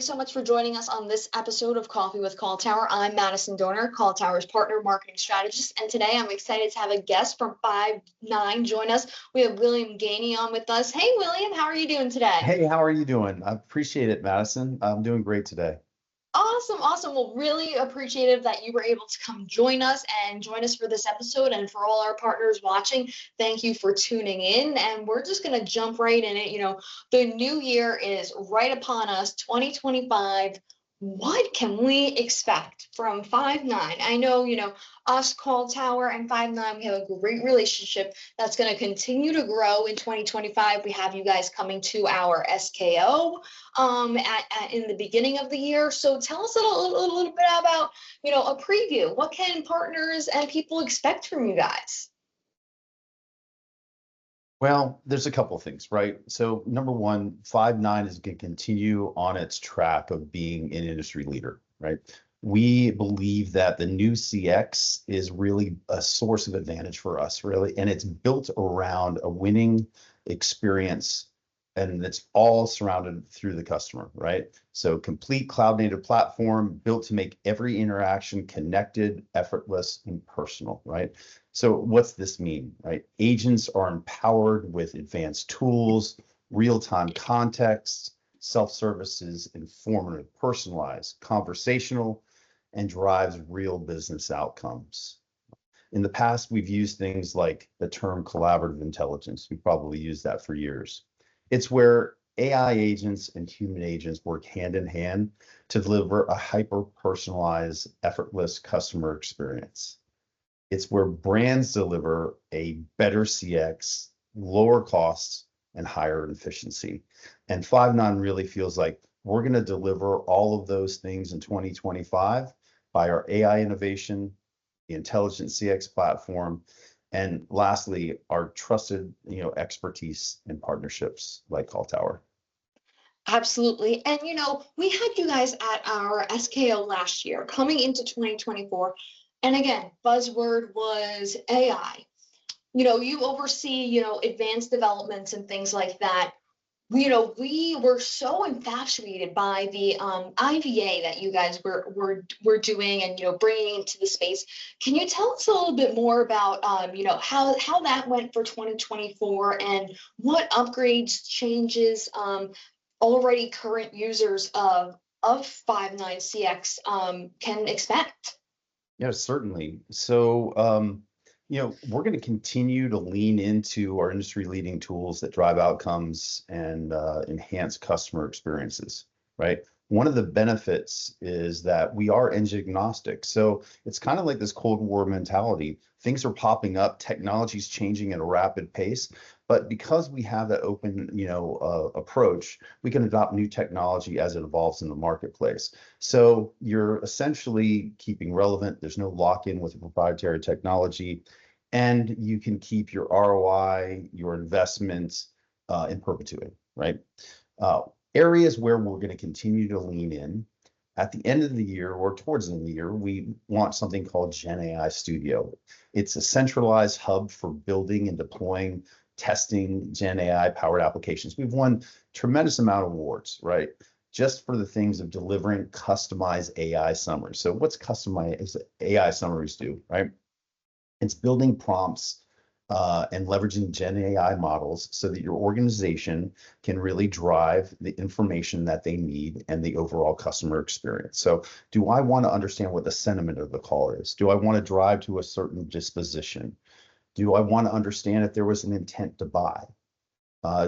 Thanks so much for joining us on this episode of Coffee with CallTower. I'm Madison Donor, CallTower's partner marketing strategist, and today I'm excited to have a guest from Five9 join us. We have William Gainey on with us. Hey, William, how are you doing today? Hey, how are you doing? I appreciate it, Madison. I'm doing great today. Awesome. Well, really appreciative that you were able to come join us for this episode. And for all our partners watching, thank you for tuning in. And we're just going to jump right in it. The new year is right upon us, 2025. What can we expect from Five9? I know, us, CallTower, and Five9, we have a great relationship that's going to continue to grow in 2025. We have you guys coming to our SKO in the beginning of the year. So tell us a little bit about, a preview. What can partners and people expect from you guys? Well, there's a couple of things, right? So number one, Five9 is going to continue on its track of being an industry leader, right? We believe that the new CX is really a source of advantage for us, really, and it's built around a winning experience, and it's all surrounded through the customer, right? So complete cloud native platform built to make every interaction connected, effortless, and personal, right? So what's this mean, right? Agents are empowered with advanced tools, real-time context, self-services, informative, personalized, conversational, and drives real business outcomes. In the past, we've used things like the term collaborative intelligence. We've probably used that for years. It's where AI agents and human agents work hand in hand to deliver a hyper-personalized, effortless customer experience. It's where brands deliver a better CX, lower costs, and higher efficiency. And Five9 really feels like we're going to deliver all of those things in 2025 by our AI innovation, the intelligent CX platform, and lastly, our trusted, expertise and partnerships like CallTower. Absolutely. And, we had you guys at our SKO last year coming into 2024. And again, buzzword was AI. You oversee, advanced developments and things like that. We were so infatuated by the IVA that you guys were doing and, bringing into the space. Can you tell us a little bit more about, how that went for 2024 and what upgrades, changes, already current users of Five9 CX can expect? Yeah, certainly. So, we're going to continue to lean into our industry-leading tools that drive outcomes and enhance customer experiences, right? One of the benefits is that we are engine agnostic. So it's kind of like this Cold War mentality. Things are popping up, technology's changing at a rapid pace, but because we have that open, approach, we can adopt new technology as it evolves in the marketplace. So you're essentially keeping relevant. There's no lock-in with proprietary technology, and you can keep your ROI, your investments in perpetuity, right? Areas where we're going to continue to lean in. At the end of the year or towards the end of the year, we launched something called Gen AI Studio. It's a centralized hub for building and deploying, testing Gen AI powered applications. We've won tremendous amount of awards, right? Just for the things of delivering customized AI summaries. So what's customized AI summaries do, right? It's building prompts and leveraging Gen AI models so that your organization can really drive the information that they need and the overall customer experience. So do I want to understand what the sentiment of the call is? Do I want to drive to a certain disposition? Do I want to understand if there was an intent to buy?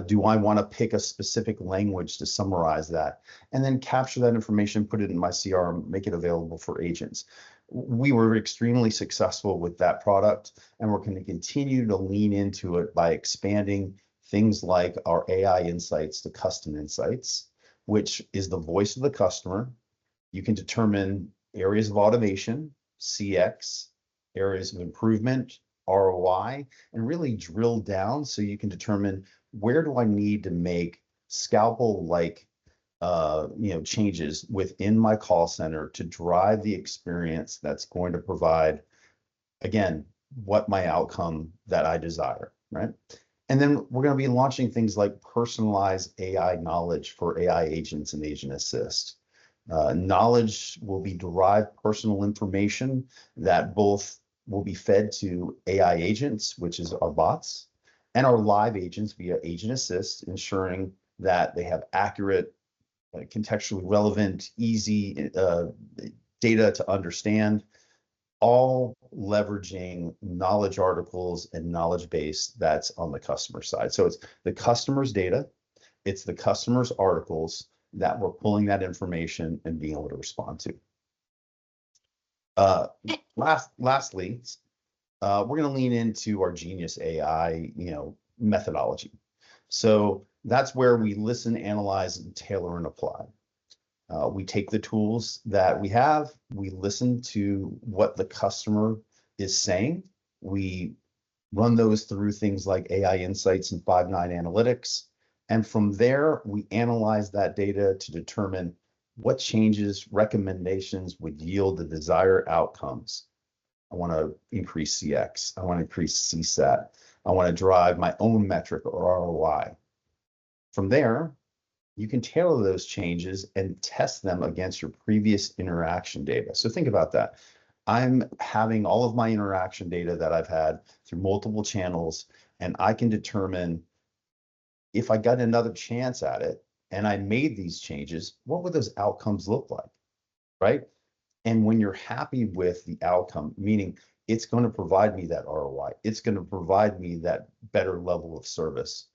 Do I want to pick a specific language to summarize that and then capture that information, put it in my CRM, make it available for agents? We were extremely successful with that product, and we're going to continue to lean into it by expanding things like our AI insights to custom insights, which is the voice of the customer. You can determine areas of automation, CX, areas of improvement, ROI, and really drill down so you can determine where do I need to make scalpel-like changes within my call center to drive the experience that's going to provide, again, what my outcome that I desire, right? And then we're going to be launching things like personalized AI knowledge for AI agents and agent assist. Knowledge will be derived personal information that both will be fed to AI agents, which is our bots, and our live agents via Agent Assist, ensuring that they have accurate, contextually relevant, easy data to understand, all leveraging knowledge articles and knowledge base that's on the customer side. So it's the customer's data, it's the customer's articles that we're pulling that information and being able to respond to. Lastly, we're going to lean into our Genius AI, methodology. So that's where we listen, analyze, and tailor and apply. We take the tools that we have, we listen to what the customer is saying. We run those through things like AI Insights and Five9 Analytics. And from there, we analyze that data to determine what changes, recommendations would yield the desired outcomes. I want to increase CX. I want to increase CSAT. I want to drive my own metric or ROI. From there, you can tailor those changes and test them against your previous interaction data. So think about that. I'm having all of my interaction data that I've had through multiple channels, and I can determine if I got another chance at it and I made these changes, what would those outcomes look like, right? And when you're happy with the outcome, meaning it's going to provide me that ROI, it's going to provide me that better level of service,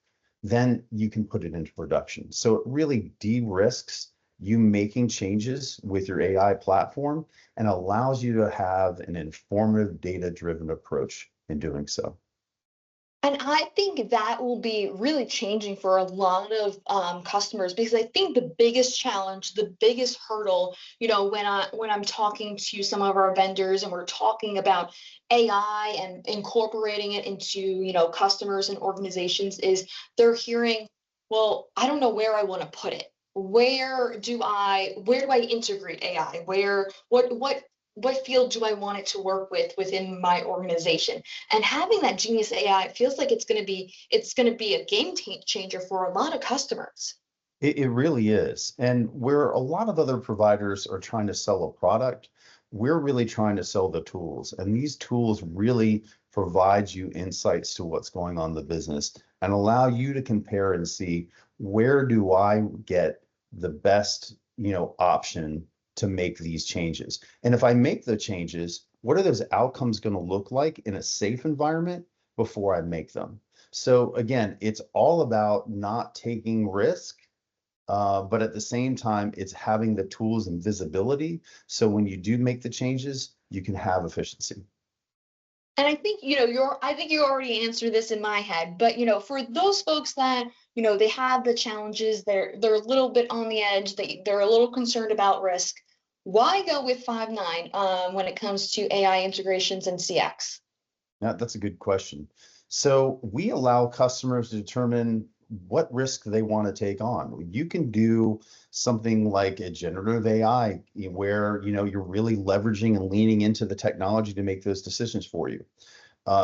then you can put it into production. So it really de-risks you making changes with your AI platform and allows you to have an informative, data-driven approach in doing so. And I think that will be really changing for a lot of customers, because I think the biggest challenge, the biggest hurdle, when I'm talking to some of our vendors and we're talking about AI and incorporating it into customers and organizations, is they're hearing, well, I don't know where I want to put it. Where do I integrate AI? What field do I want it to work with within my organization? And having that Genius AI feels like it's going to be a game changer for a lot of customers. It really is. And where a lot of other providers are trying to sell a product, we're really trying to sell the tools. And these tools really provide you insights to what's going on in the business and allow you to compare and see, where do I get the best, option to make these changes? And if I make the changes, what are those outcomes going to look like in a safe environment before I make them? So again, it's all about not taking risk, but at the same time, it's having the tools and visibility. So when you do make the changes, you can have efficiency. And I think you already answered this in my head, but for those folks that they have the challenges, they're a little bit on the edge, they're a little concerned about risk. Why go with Five9 when it comes to AI integrations and CX? Yeah, that's a good question. So we allow customers to determine what risk they want to take on. You can do something like a generative AI where you're really leveraging and leaning into the technology to make those decisions for you.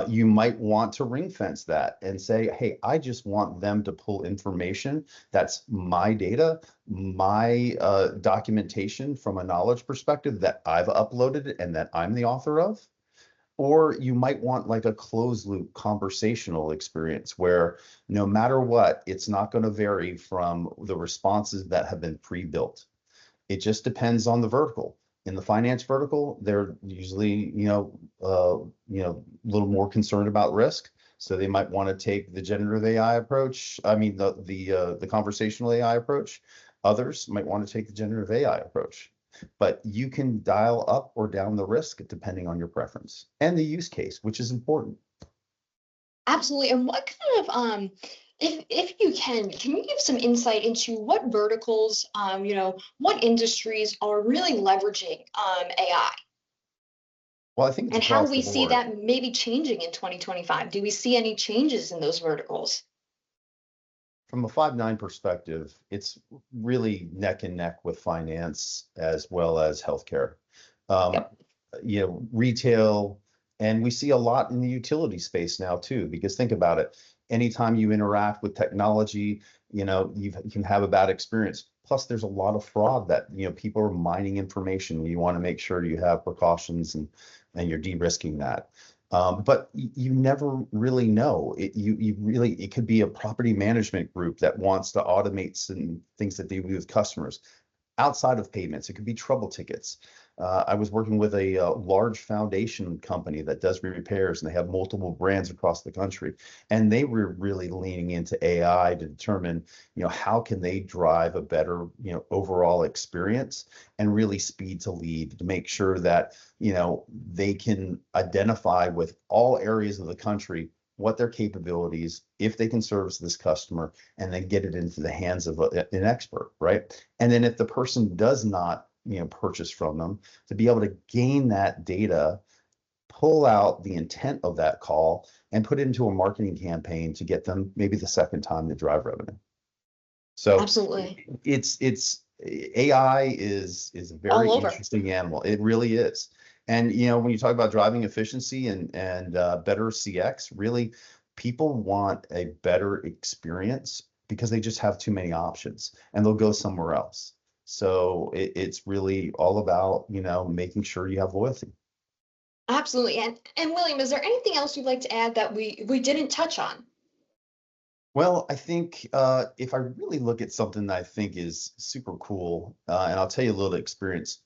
You might want to ring fence that and say, hey, I just want them to pull information that's my data, my documentation from a knowledge perspective that I've uploaded and that I'm the author of. Or you might want like a closed loop conversational experience where no matter what, it's not going to vary from the responses that have been pre-built. It just depends on the vertical. In the finance vertical, they're usually, a little more concerned about risk. So they might want to take the generative AI approach. I mean, the conversational AI approach. Others might want to take the generative AI approach. But you can dial up or down the risk depending on your preference and the use case, which is important. Absolutely. And what kind of if you can you give some insight into what verticals, what industries are really leveraging AI? Well, I think it's And how across the we see board. that maybe changing in 2025? Do we see any changes in those verticals? From a Five9 perspective, it's really neck and neck with finance as well as healthcare. Um, Yep. Retail, and we see a lot in the utility space now too, because think about it. anytime you interact with technology, you can have a bad experience. Plus, there's a lot of fraud that, people are mining information. You want to make sure you have precautions and you're de-risking that. But you never really know. It could be a property management group that wants to automate some things that they do with customers outside of payments. It could be trouble tickets. I was working with a large foundation company that does repairs, and they have multiple brands across the country. And they were really leaning into AI to determine, how can they drive a better, overall experience and really speed to lead to make sure that, they can identify with all areas of the country what their capabilities, if they can service this customer, and then get it into the hands of an expert, right? And then if the person does not, purchase from them, to be able to gain that data, pull out the intent of that call, and put it into a marketing campaign to get them maybe the second time to drive revenue. So Absolutely. it's AI is a very All over. interesting animal. It really is. And when you talk about driving efficiency and better CX, really people want a better experience because they just have too many options and they'll go somewhere else. So it's really all about, making sure you have loyalty. Absolutely. And William, is there anything else you'd like to add that we didn't touch on? Well, I think if I really look at something that I think is super cool, and I'll tell you a little experience,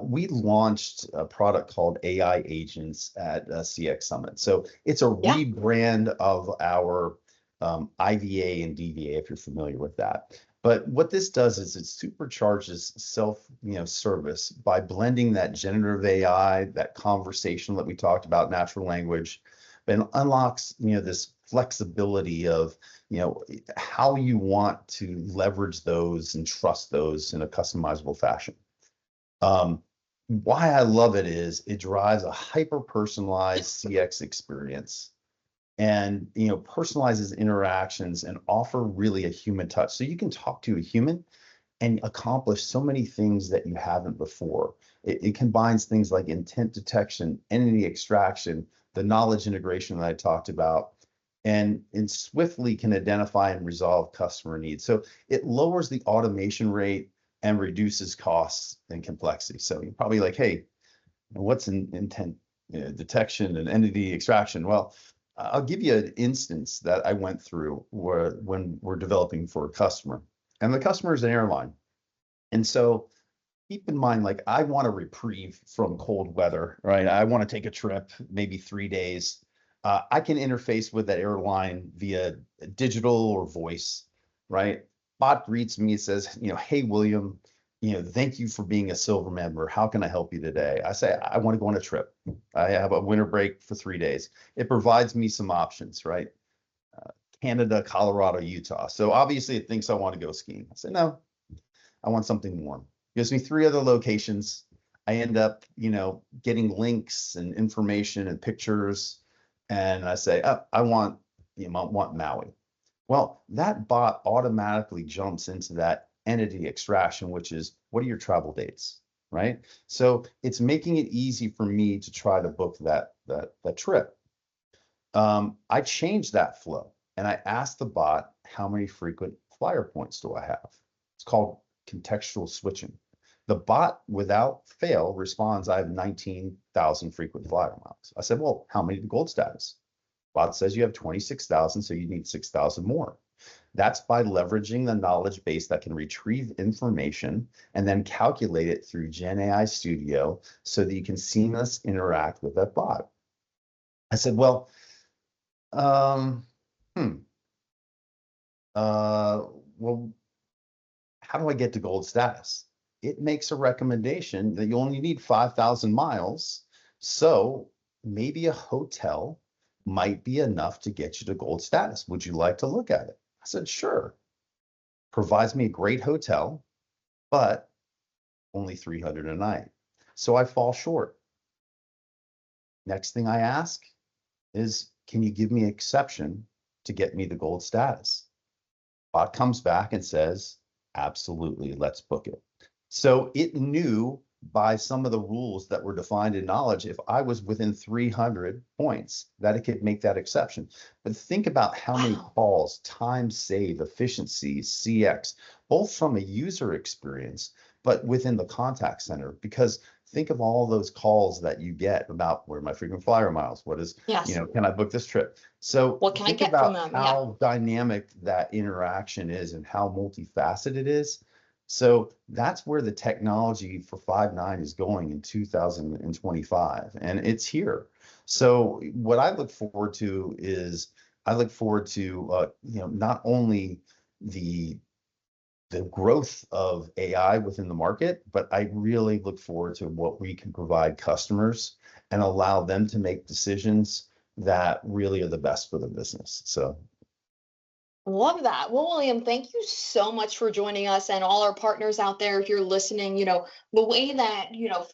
we launched a product called AI Agents at CX Summit. So it's a Yeah. rebrand of our IVA and DVA, if you're familiar with that. But what this does is it supercharges service by blending that generative AI, that conversational that we talked about, natural language, and unlocks, this flexibility of, how you want to leverage those and trust those in a customizable fashion. Why I love it is it drives a hyper personalized CX experience and personalizes interactions and offer really a human touch. So you can talk to a human and accomplish so many things that you haven't before. It combines things like intent detection, entity extraction, the knowledge integration that I talked about, and swiftly can identify and resolve customer needs. So it lowers the automation rate and reduces costs and complexity. So you're probably like, hey, what's intent detection and entity extraction? Well, I'll give you an instance that I went through when we're developing for a customer, and the customer is an airline. And so keep in mind, like, I want a reprieve from cold weather, right? I want to take a trip, maybe 3 days. I can interface with that airline via digital or voice, right? Bot greets me, says, hey, William, thank you for being a silver member. How can I help you today? I say, I want to go on a trip. I have a winter break for 3 days. It provides me some options, right? Canada, Colorado, Utah. So obviously it thinks I want to go skiing. I say, no, I want something warm. Gives me 3 other locations. I end up, getting links and information and pictures. And I say, oh, I want Maui. Well, that bot automatically jumps into that entity extraction, which is, what are your travel dates, right? So it's making it easy for me to try to book that trip. I changed that flow and I asked the bot, how many frequent flyer points do I have? It's called contextual switching. The bot, without fail, responds, I have 19,000 frequent flyer miles. I said, well, how many gold status? Bot says you have 26,000, so you need 6,000 more. That's by leveraging the knowledge base that can retrieve information and then calculate it through Gen AI Studio so that you can seamlessly interact with that bot. I said, well, well, how do I get to gold status? It makes a recommendation that you only need 5,000 miles. So maybe a hotel might be enough to get you to gold status. Would you like to look at it? I said, sure. Provides me a great hotel, but only 300 a night. So I fall short. Next thing I ask is, can you give me an exception to get me the gold status? Bot comes back and says, absolutely, let's book it. So it knew by some of the rules that were defined in knowledge if I was within 300 points, that it could make that exception. But think about how many Wow. calls, time save, efficiency, CX, both from a user experience, but within the contact center. Because think of all those calls that you get about where are my frequent flyer miles? What is, Yes. can I book this trip? So What can I think get from about them? Yeah. how dynamic that interaction is and how multifaceted it is. So that's where the technology for Five9 is going in 2025, and it's here. So what I look forward to is I look forward to not only the growth of AI within the market, but I really look forward to what we can provide customers and allow them to make decisions that really are the best for the business. So Love that. Well, William, thank you so much for joining us and all our partners out there. If you're listening, the way that,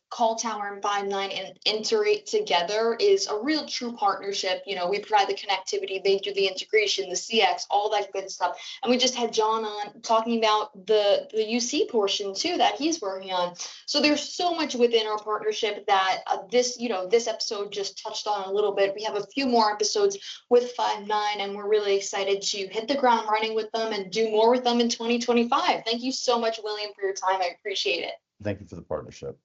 Call Tower and Five9 integrate together is a real true partnership. We provide the connectivity, they do the integration, the CX, all that good stuff. And we just had John on talking about the UC portion too that he's working on. So there's so much within our partnership that this episode just touched on a little bit. We have a few more episodes with Five9, and we're really excited to hit the ground running with them and do more with them in 2025. Thank you so much, William, for your time. I appreciate it. thank you for the partnership.